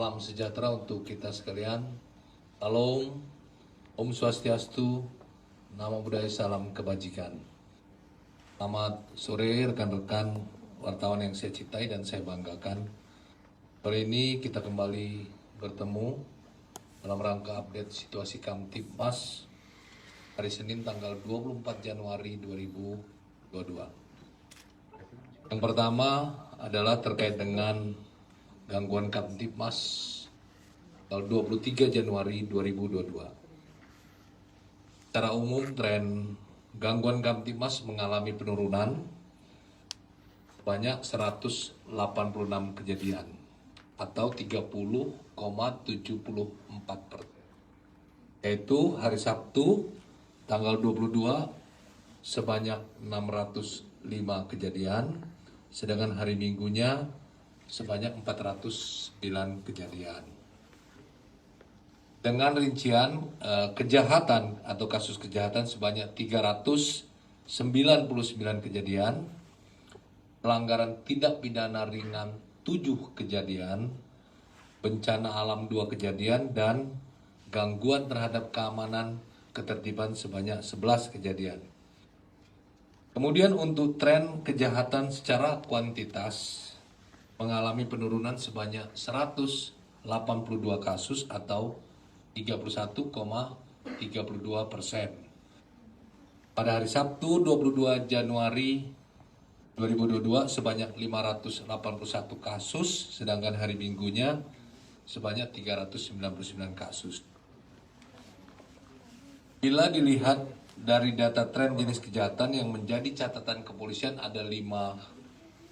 Salam sejahtera untuk kita sekalian. Salam, Om Swastiastu, Namo Buddhaya, salam kebajikan. Selamat sore rekan-rekan wartawan yang saya cintai dan saya banggakan. Hari ini kita kembali bertemu dalam rangka update situasi Kamtibmas hari Senin tanggal 24 Januari 2022. Yang pertama adalah terkait dengan gangguan Kamtibmas tanggal 23 Januari 2022. Secara umum tren gangguan Kamtibmas mengalami penurunan sebanyak 186 kejadian atau 30,74%. Yaitu hari Sabtu tanggal 22 sebanyak 605 kejadian, sedangkan hari Minggunya sebanyak 409 kejadian. Dengan rincian kejahatan atau kasus kejahatan sebanyak 399 kejadian, pelanggaran tindak pidana ringan 7 kejadian, bencana alam 2 kejadian, dan gangguan terhadap keamanan ketertiban sebanyak 11 kejadian. Kemudian untuk tren kejahatan secara kuantitas mengalami penurunan sebanyak 182 kasus atau 31,32%. Pada hari Sabtu 22 Januari 2022 sebanyak 581 kasus, sedangkan hari Minggunya sebanyak 399 kasus. Bila dilihat dari data tren jenis kejahatan yang menjadi catatan kepolisian, ada 5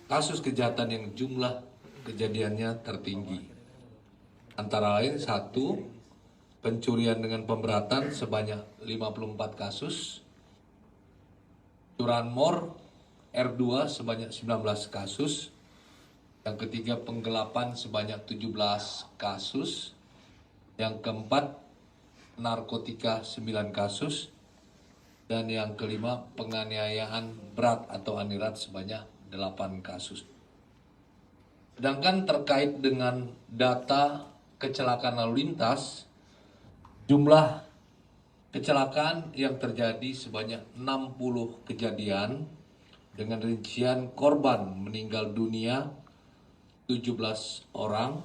kasus kejahatan yang jumlah kejadiannya tertinggi. Antara lain 1, pencurian dengan pemberatan sebanyak 54 kasus, curanmor R2 sebanyak 19 kasus, yang ketiga penggelapan sebanyak 17 kasus, yang keempat narkotika 9 kasus, dan yang kelima penganiayaan berat atau anirat sebanyak 8 kasus. Sedangkan terkait dengan data kecelakaan lalu lintas, jumlah kecelakaan yang terjadi sebanyak 60 kejadian dengan rincian korban meninggal dunia 17 orang,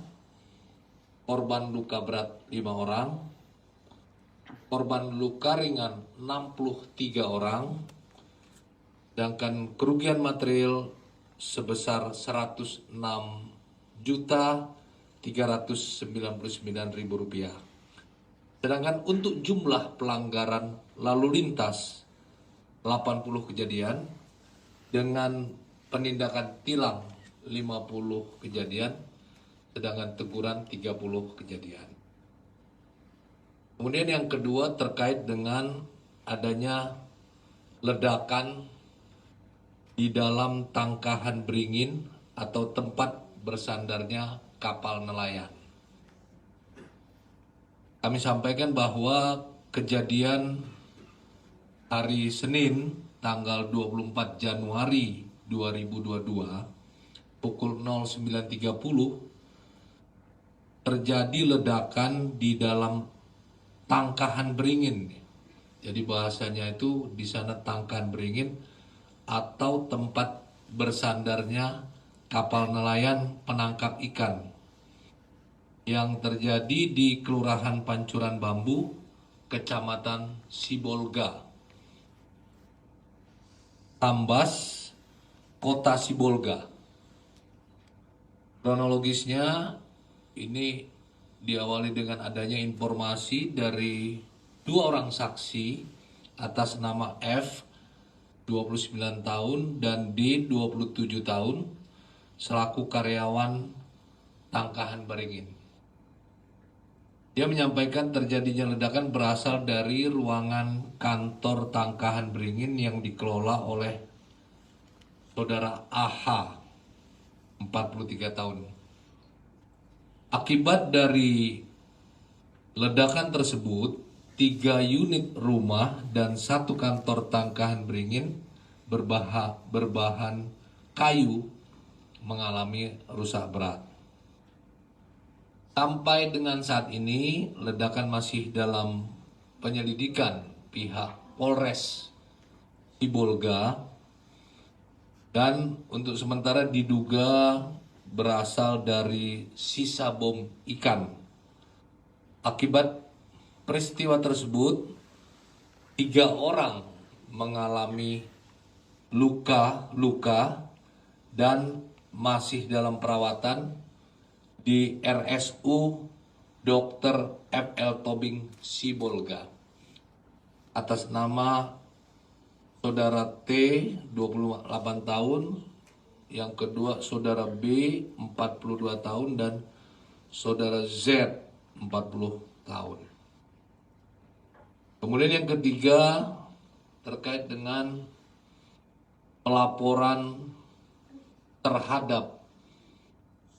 korban luka berat 5 orang, korban luka ringan 63 orang, sedangkan kerugian material sebesar Rp106.399.000. Sedangkan untuk jumlah pelanggaran lalu lintas 80 kejadian dengan penindakan tilang 50 kejadian, sedangkan teguran 30 kejadian. Kemudian yang kedua terkait dengan adanya ledakan di dalam tangkahan beringin atau tempat bersandarnya kapal nelayan. Kami sampaikan bahwa kejadian hari Senin tanggal 24 Januari 2022 pukul 09.30 terjadi ledakan di dalam tangkahan beringin. Jadi bahasanya itu di sana tangkahan beringin atau tempat bersandarnya kapal nelayan penangkap ikan yang terjadi di Kelurahan Pancuran Bambu, Kecamatan Sibolga, Tambas, Kota Sibolga. Kronologisnya ini diawali dengan adanya informasi dari 2 orang saksi atas nama F, 29 tahun, dan D, 27 tahun, selaku karyawan tangkahan beringin. Dia menyampaikan terjadinya ledakan berasal dari ruangan kantor tangkahan beringin yang dikelola oleh saudara AH, 43 tahun. Akibat dari ledakan tersebut, 3 unit rumah dan 1 kantor tangkahan beringin berbahan kayu mengalami rusak berat. Sampai dengan saat ini, ledakan masih dalam penyelidikan pihak Polres Sibolga dan untuk sementara diduga berasal dari sisa bom ikan. Akibat peristiwa tersebut, 3 orang mengalami luka-luka dan masih dalam perawatan di RSU Dr. F.L. Tobing Sibolga. Atas nama Saudara T, 28 tahun, yang kedua Saudara B, 42 tahun, dan Saudara Z, 40 tahun. Kemudian yang ketiga terkait dengan pelaporan terhadap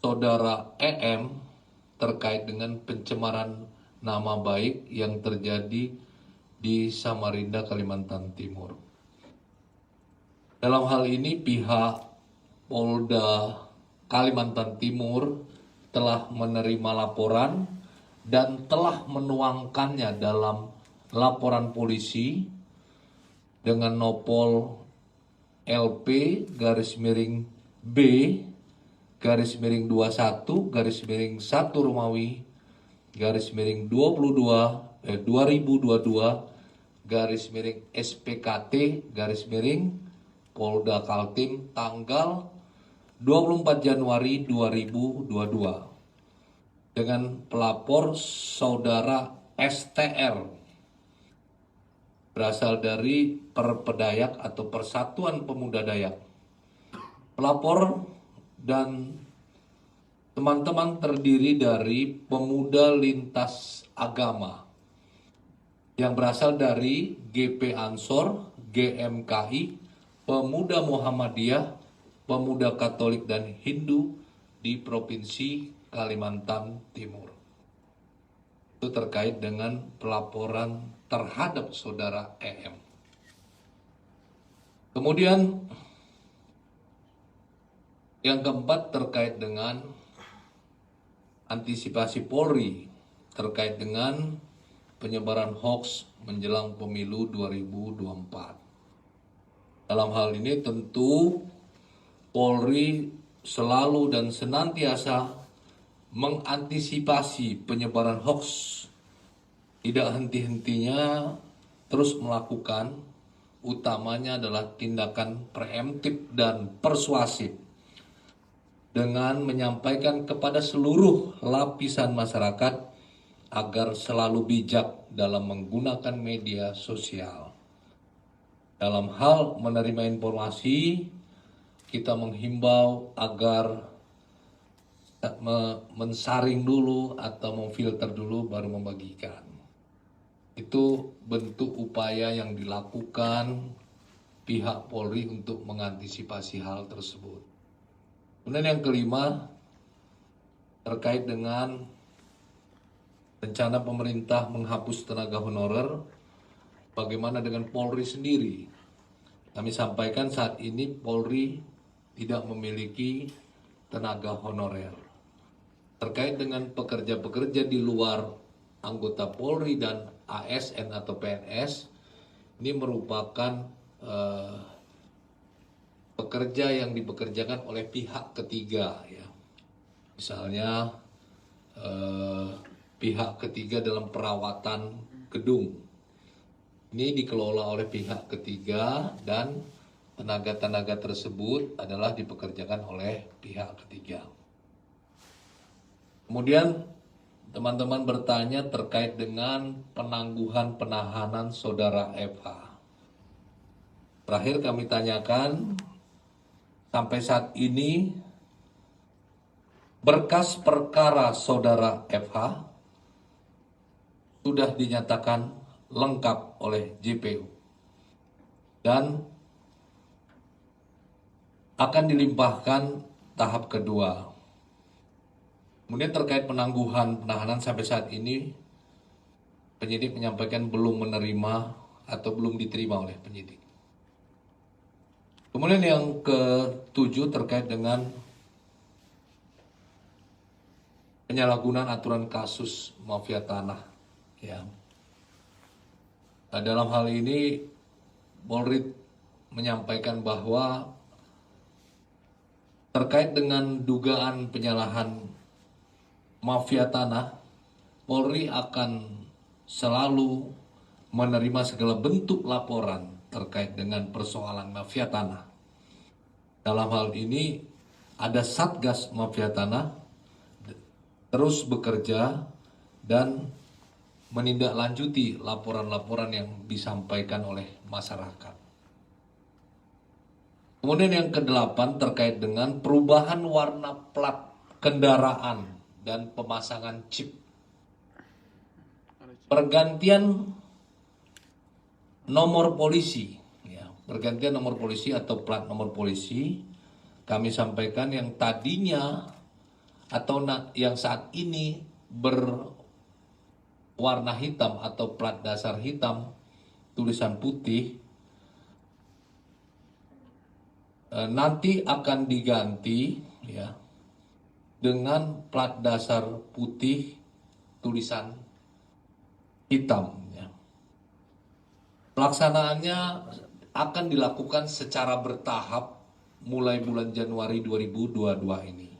Saudara EM terkait dengan pencemaran nama baik yang terjadi di Samarinda, Kalimantan Timur. Dalam hal ini pihak Polda Kalimantan Timur telah menerima laporan dan telah menuangkannya dalam laporan polisi dengan nopol LP _B _21 _1 Romawi _22 2022 SPKT Polda Kaltim tanggal 24 Januari 2022 dengan pelapor Saudara STR berasal dari Perpedayak atau Persatuan Pemuda Dayak. Pelapor dan teman-teman terdiri dari pemuda lintas agama yang berasal dari GP Ansor, GMKI, Pemuda Muhammadiyah, Pemuda Katolik dan Hindu di Provinsi Kalimantan Timur. Itu terkait dengan pelaporan terhadap Saudara EM. Kemudian yang keempat terkait dengan antisipasi Polri terkait dengan penyebaran hoaks menjelang pemilu 2024. Dalam hal ini tentu Polri selalu dan senantiasa mengantisipasi penyebaran hoaks, tidak henti-hentinya terus melakukan, utamanya adalah tindakan preemptif dan persuasif dengan menyampaikan kepada seluruh lapisan masyarakat agar selalu bijak dalam menggunakan media sosial. Dalam hal menerima informasi, kita menghimbau agar mensaring dulu atau memfilter dulu baru membagikan. Itu bentuk upaya yang dilakukan pihak Polri untuk mengantisipasi hal tersebut. Kemudian yang kelima terkait dengan rencana pemerintah menghapus tenaga honorer, bagaimana dengan Polri sendiri? Kami sampaikan saat ini Polri tidak memiliki tenaga honorer. Terkait dengan pekerja-pekerja di luar anggota Polri dan ASN atau PNS, ini merupakan pekerja yang dipekerjakan oleh pihak ketiga, ya. Misalnya pihak ketiga dalam perawatan gedung. Ini dikelola oleh pihak ketiga dan tenaga-tenaga tersebut adalah dipekerjakan oleh pihak ketiga. Kemudian teman-teman bertanya terkait dengan penangguhan penahanan Saudara FH. Terakhir kami tanyakan, sampai saat ini berkas perkara Saudara FH sudah dinyatakan lengkap oleh JPU dan akan dilimpahkan tahap kedua. Kemudian terkait penangguhan penahanan sampai saat ini penyidik menyampaikan belum menerima atau belum diterima oleh penyidik. Kemudian yang ketujuh terkait dengan penyalahgunaan aturan kasus mafia tanah. Ya. Nah, dalam hal ini Polri menyampaikan bahwa terkait dengan dugaan penyalahan mafia tanah, Polri akan selalu menerima segala bentuk laporan terkait dengan persoalan mafia tanah. Dalam hal ini ada Satgas Mafia Tanah terus bekerja dan menindaklanjuti laporan-laporan yang disampaikan oleh masyarakat. Kemudian yang kedelapan terkait dengan perubahan warna plat kendaraan dan pemasangan chip. Pergantian nomor polisi, ya, pergantian nomor polisi atau plat nomor polisi, kami sampaikan yang tadinya atau yang saat ini berwarna hitam atau plat dasar hitam, tulisan putih, nanti akan diganti ya dengan plat dasar putih tulisan hitam. Ya. Pelaksanaannya akan dilakukan secara bertahap mulai bulan Januari 2022 ini.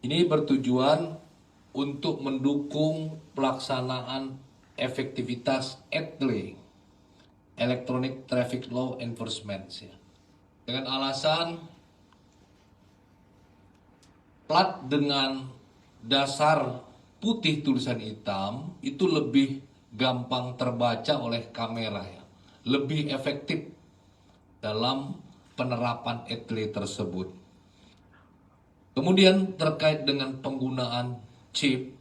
Ini bertujuan untuk mendukung pelaksanaan efektivitas ETLE, Electronic Traffic Law Enforcement. Ya. Dengan alasan plat dengan dasar putih tulisan hitam itu lebih gampang terbaca oleh kamera, ya. Lebih efektif dalam penerapan ETLE tersebut. Kemudian terkait dengan penggunaan chip,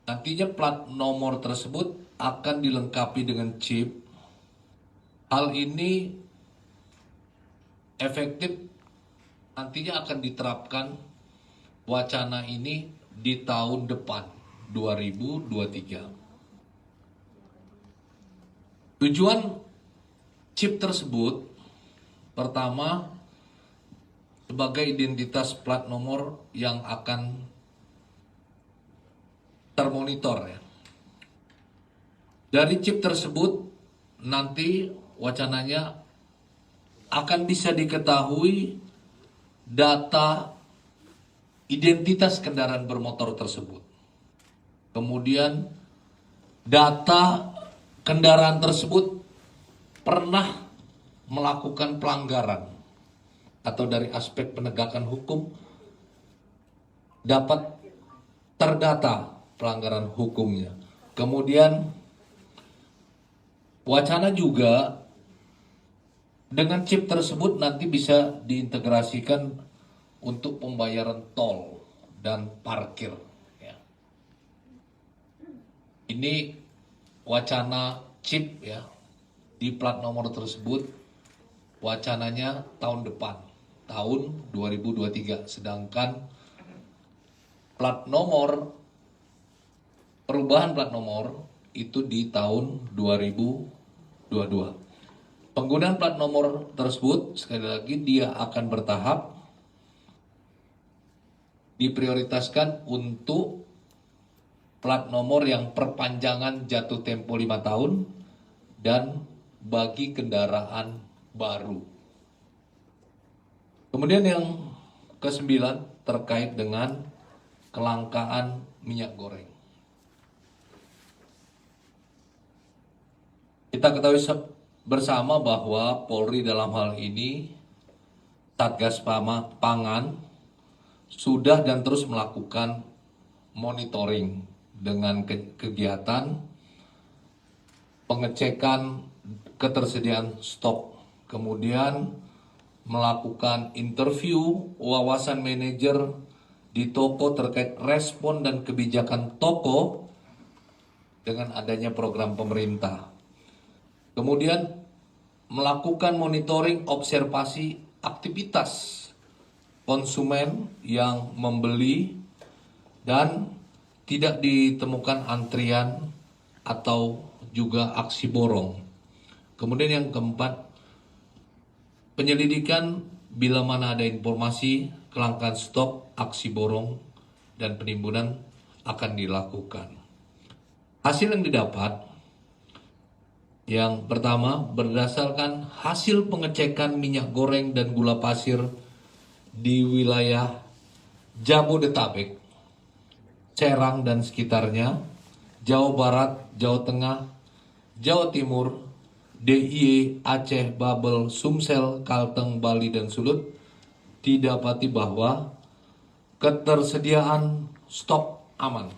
nantinya plat nomor tersebut akan dilengkapi dengan chip. Hal ini efektif nantinya akan diterapkan wacana ini di tahun depan 2023. Tujuan chip tersebut pertama sebagai identitas plat nomor yang akan termonitor, ya. Dari chip tersebut nanti wacananya akan bisa diketahui data identitas kendaraan bermotor tersebut. Kemudian data kendaraan tersebut pernah melakukan pelanggaran atau dari aspek penegakan hukum dapat terdata pelanggaran hukumnya. Kemudian wacana juga dengan chip tersebut nanti bisa diintegrasikan untuk pembayaran tol dan parkir. Ya. Ini wacana chip, ya, di plat nomor tersebut wacananya tahun depan, tahun 2023. Sedangkan plat nomor, perubahan plat nomor itu di tahun 2022. Penggunaan plat nomor tersebut, sekali lagi, dia akan bertahap, diprioritaskan untuk plat nomor yang perpanjangan jatuh tempo 5 tahun dan bagi kendaraan baru. Kemudian yang ke-9 terkait dengan kelangkaan minyak goreng. Kita ketahui bersama bahwa Polri dalam hal ini, Satgas Pangan, sudah dan terus melakukan monitoring dengan kegiatan pengecekan ketersediaan stok, kemudian melakukan interview wawasan manajer di toko terkait respon dan kebijakan toko dengan adanya program pemerintah. Kemudian melakukan monitoring observasi aktivitas konsumen yang membeli dan tidak ditemukan antrian atau juga aksi borong. Kemudian yang keempat, penyelidikan bila mana ada informasi kelangkaan stok, aksi borong, dan penimbunan akan dilakukan. Hasil yang didapat, yang pertama, berdasarkan hasil pengecekan minyak goreng dan gula pasir di wilayah Jabodetabek, Serang dan sekitarnya, Jawa Barat, Jawa Tengah, Jawa Timur, DIY, Aceh, Babel, Sumsel, Kalteng, Bali, dan Sulut, didapati bahwa ketersediaan stok aman.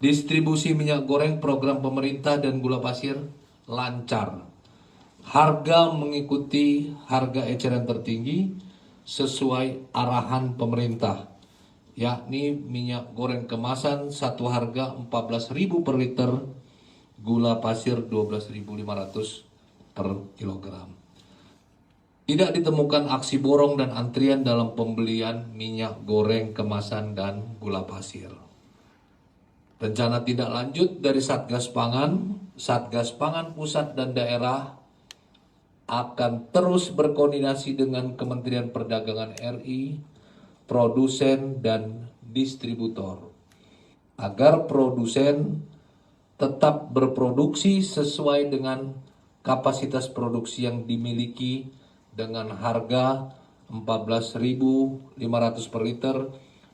Distribusi minyak goreng program pemerintah dan gula pasir lancar. Harga mengikuti harga eceran tertinggi sesuai arahan pemerintah, yakni minyak goreng kemasan satu harga 14.000 per liter, gula pasir 12.500 per kilogram. Tidak ditemukan aksi borong dan antrian dalam pembelian minyak goreng kemasan dan gula pasir. Rencana tindak lanjut dari Satgas Pangan Pusat dan Daerah akan terus berkoordinasi dengan Kementerian Perdagangan RI, produsen dan distributor, agar produsen tetap berproduksi sesuai dengan kapasitas produksi yang dimiliki dengan harga 14.500 per liter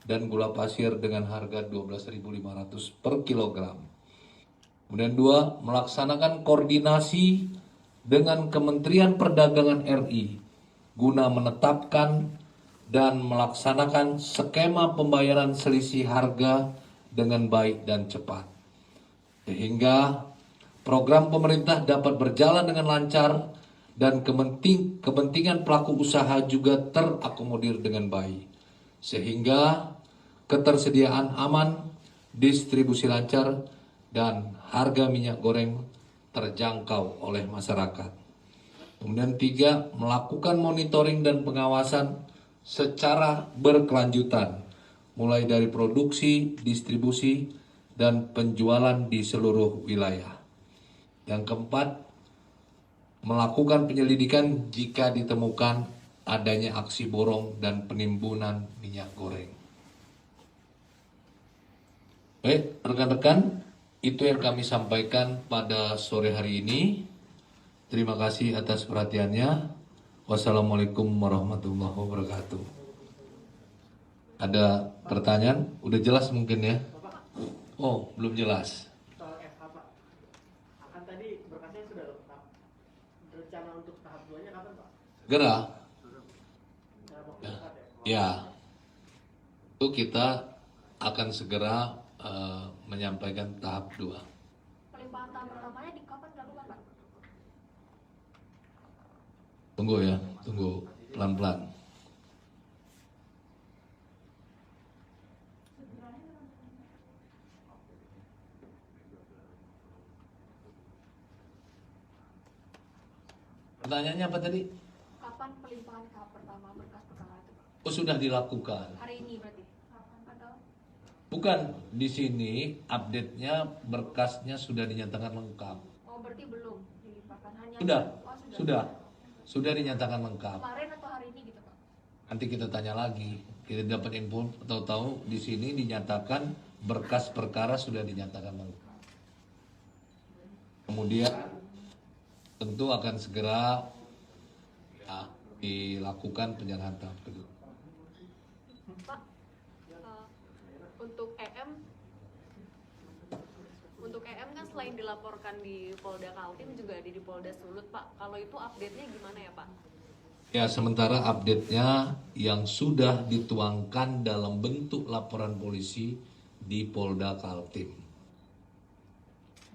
dan gula pasir dengan harga 12.500 per kilogram. Kemudian 2, melaksanakan koordinasi dengan Kementerian Perdagangan RI guna menetapkan dan melaksanakan skema pembayaran selisih harga dengan baik dan cepat, sehingga program pemerintah dapat berjalan dengan lancar dan kepentingan pelaku usaha juga terakomodir dengan baik, sehingga ketersediaan aman, distribusi lancar, dan harga minyak goreng terjangkau oleh masyarakat. Kemudian 3, melakukan monitoring dan pengawasan secara berkelanjutan, mulai dari produksi, distribusi, dan penjualan di seluruh wilayah. Yang keempat, melakukan penyelidikan jika ditemukan adanya aksi borong dan penimbunan minyak goreng. Baik, rekan-rekan, itu yang kami sampaikan pada sore hari ini. Terima kasih atas perhatiannya. Wassalamualaikum warahmatullahi wabarakatuh. Ada pertanyaan? Udah jelas mungkin ya? Oh, belum jelas. Soal FH, Pak. Akan tadi berkasnya sudah lengkap. Rencana untuk tahap 2-nya kapan, Pak? Segera. Dalam waktu Ya. dekat ya? Ya. Itu kita akan segera menyampaikan tahap 2. Pelimpahan tahap pertamanya di kapan dilakukan, Pak? Tunggu ya, tunggu pelan-pelan. Pertanyaannya apa tadi? Kapan pelimpahan tahap pertama berkas perkara itu, Pak? Oh, sudah dilakukan. Hari ini berarti? Atau? Bukan, di sini update-nya berkasnya sudah dinyatakan lengkap. Oh, berarti belum dilimpahkan hanya? Sudah, Oh, sudah dinyatakan lengkap. Kemarin atau hari ini gitu, Pak? Nanti kita tanya lagi. Kita dapat info, tahu-tahu di sini dinyatakan berkas perkara sudah dinyatakan lengkap. Kemudian tentu akan segera ya, dilakukan penyerahan tahap kedua. Pak, untuk EM kan selain dilaporkan di Polda Kaltim juga ada di Polda Sulut, Pak. Kalau itu update-nya gimana ya, Pak? Ya, sementara update-nya yang sudah dituangkan dalam bentuk laporan polisi di Polda Kaltim.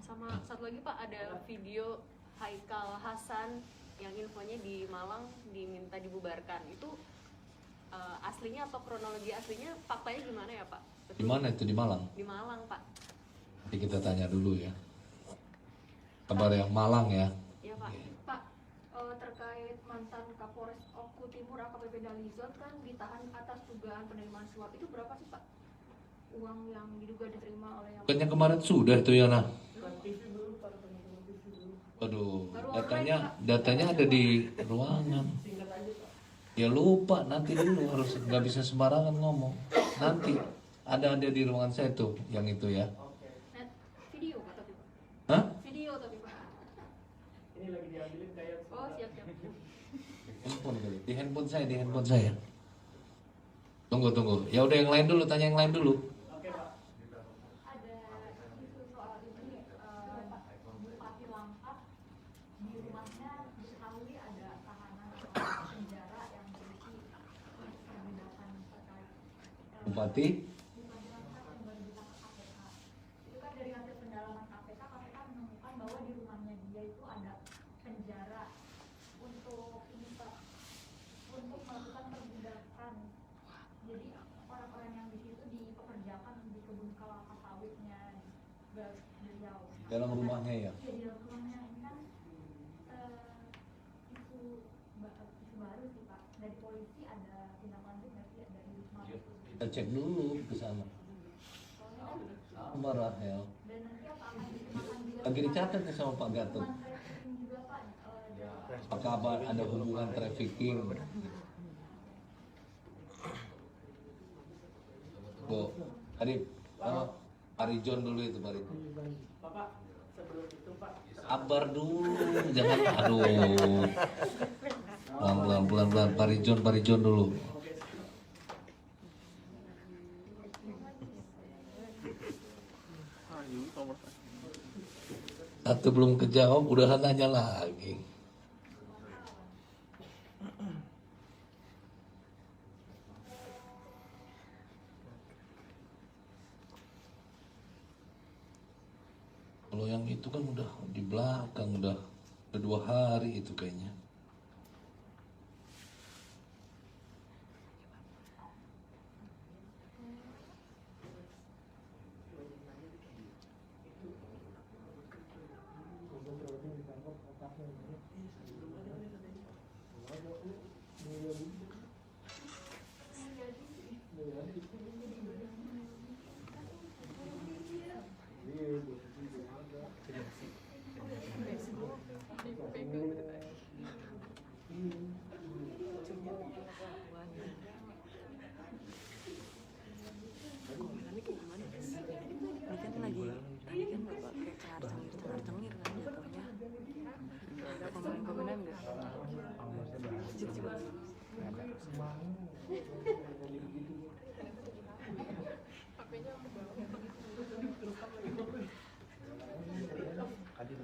Sama satu lagi, Pak, ada video Haikal Hasan yang infonya di Malang diminta dibubarkan. Itu aslinya atau kronologi aslinya, faktanya gimana ya, Pak? Di mana itu, di Malang? Di Malang, Pak. Nanti kita tanya dulu ya. Kabar yang Malang ya. Iya, Pak. Pak, terkait mantan Kapolres Oku Timur AKBP Dalizon kan ditahan atas dugaan penerimaan suap, itu berapa sih, Pak? Uang yang diduga diterima oleh yang... Bukannya kemarin sudah itu ya, nah. TV belum, Pak. Teman-teman TV belum. Waduh, Baru datanya ada di ruangan. Singkat aja, Pak. Ya lupa, nanti dulu harus nggak bisa sembarangan ngomong. Nanti ada di ruangan saya tuh yang itu ya. Oke. Net video Pak tapi Pak. Hah? Video tapi Pak. Ini lagi diambilin kayak. Oh siap siap. Handphone kali. Di handphone saya. Tunggu. Ya udah yang lain dulu, tanya yang lain dulu. Oke Pak. Ada isu soal ini Bupati Langkat di rumahnya diketahui ada tahanan penjara yang berisi perbudakan terkait Bupati. Bupati Langkat yang baru ditangkap KPK. Itu kan dari hasil pendalaman KPK menemukan bahwa di rumahnya dia itu ada penjara untuk ini Pak, untuk melakukan perbudakan. Jadi orang-orang yang di situ dipekerjakan di kebun kelapa sawitnya beliau. Dalam rumahnya ya. Iya di dalam rumahnya ini kan isu baru sih Pak. Dari polisi ada tindak lanjut nggak sih dari Kita cek dulu ke sana. Sabar Rahel. dan nanti apa akan dikenakan juga Lagi dicatat nih sama Pak Gatot. trafficking juga Pak. Apakah ada hubungan trafficking? Bu, Arif, Pak Rijon dulu itu Pak Rijon. Bapak sebelum itu Pak. Sabar dulu, jangan aduh. Pelan, Pak Rijon dulu. Satu belum kejawab, udah nanya lagi. Kalau yang itu kan udah di belakang, udah 2 hari itu kayaknya.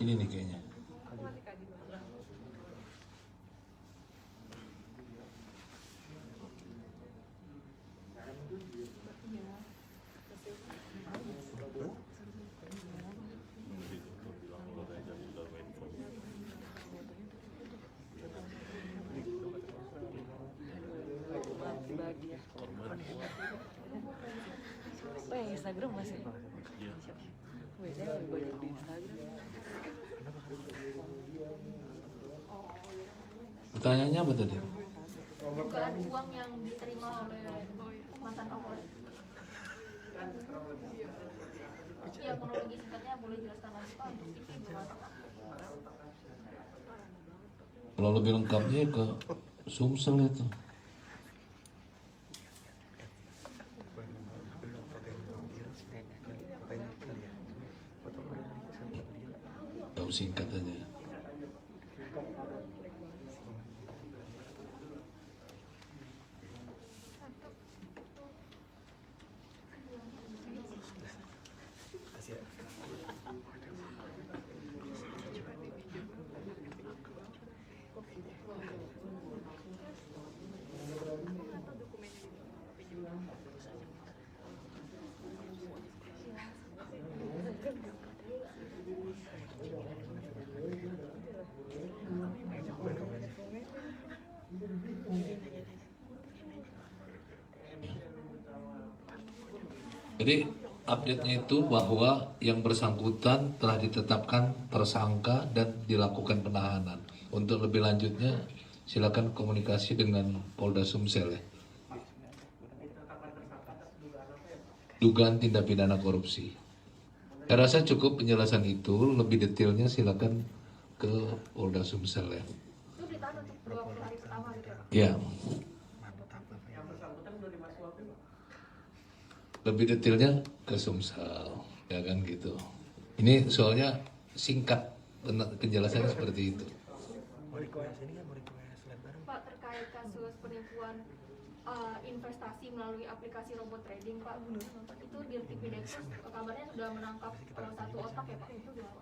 Ini nih kayaknya. Oh yang Instagram masih? Biasanya lebih banyak di Instagram. Pertanyaannya apa tadi? Dugaan uang yang diterima oleh mantan Kapolres. Ya kronologi singkatnya boleh jelaskan lagi Pak untuk itu gimana Pak? Kalau lebih lengkapnya ke Sumsel itu. Tahu singkat aja. Jadi update-nya itu bahwa yang bersangkutan telah ditetapkan tersangka dan dilakukan penahanan. Untuk lebih lanjutnya silakan komunikasi dengan Polda Sumsel ya. Dugaan tindak pidana korupsi. Saya rasa cukup penjelasan itu, lebih detailnya silakan ke Polda Sumsel ya. Itu ditahan untuk 20 hari pertama gitu ya Pak? Ya. lebih detailnya ke Sumsel, ya kan gitu. Ini soalnya singkat, penjelasannya seperti itu. Pak, terkait kasus penipuan investasi melalui aplikasi robot trading, Pak, itu Dirtipidum Densus kabarnya sudah menangkap satu otak ya Pak, itu gimana?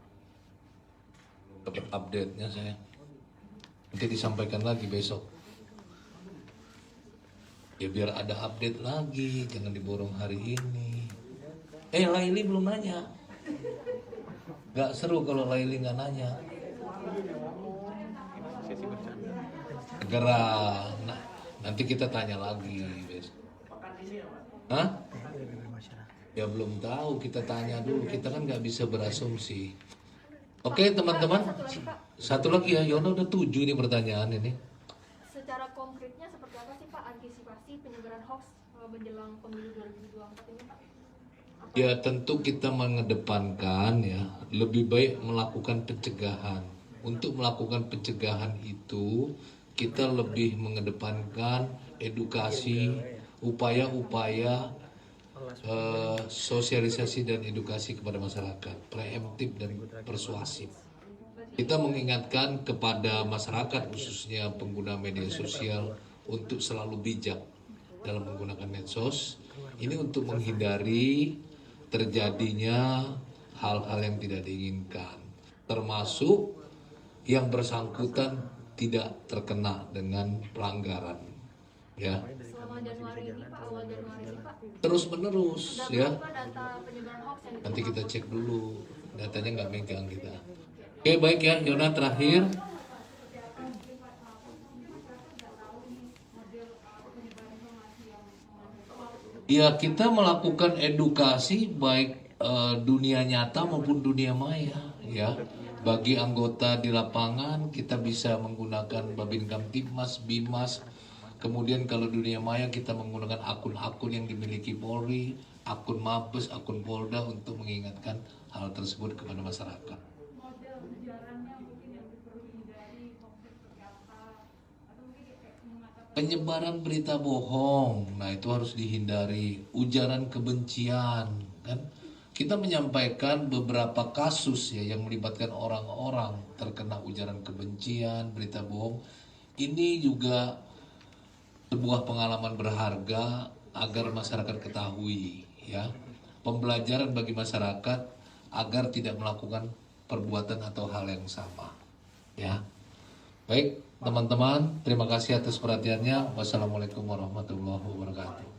Dapat update-nya saya. Nanti disampaikan lagi besok. Ya biar ada update lagi, jangan diborong hari ini. Laili belum nanya. Gak seru kalau Laili nggak nanya. Segera. Nah, nanti kita tanya lagi besok. Hah? Ya belum tahu, kita tanya dulu. Kita kan nggak bisa berasumsi. Oke teman-teman. Satu lagi ya, Yona udah 7 nih pertanyaan ini. Secara konkretnya seperti apa sih Pak antisipasi penyebaran hoax menjelang pemilu 2024 ini Pak? Ya tentu kita mengedepankan ya lebih baik melakukan pencegahan. Untuk melakukan pencegahan itu kita lebih mengedepankan edukasi, upaya-upaya sosialisasi dan edukasi kepada masyarakat, preemptif dan persuasif. Kita mengingatkan kepada masyarakat khususnya pengguna media sosial untuk selalu bijak dalam menggunakan medsos. Ini untuk menghindari terjadinya hal-hal yang tidak diinginkan, termasuk yang bersangkutan tidak terkena dengan pelanggaran. Ya. Selama Januari ini Pak, awal Januari ini Pak, Terus menerus sudah ya. berapa data penyebaran hoax yang Nanti kita cek dulu, datanya nggak megang kita. Oke baik ya, Yona terakhir. Ya kita melakukan edukasi baik dunia nyata maupun dunia maya ya. Bagi anggota di lapangan kita bisa menggunakan Babin Kamtibmas, Bimas. Kemudian kalau dunia maya kita menggunakan akun-akun yang dimiliki Polri, akun Mabes, akun Polda untuk mengingatkan hal tersebut kepada masyarakat. model ujarannya mungkin yang perlu dihindari hoax seperti apa, atau mungkin kayak mengatakan Penyebaran berita bohong, nah itu harus dihindari. Ujaran kebencian, kan? Kita menyampaikan beberapa kasus ya yang melibatkan orang-orang terkena ujaran kebencian, berita bohong. Ini juga sebuah pengalaman berharga agar masyarakat ketahui, ya. Pembelajaran bagi masyarakat agar tidak melakukan perbuatan atau hal yang sama, ya. Baik, teman-teman, terima kasih atas perhatiannya. Wassalamualaikum warahmatullahi wabarakatuh.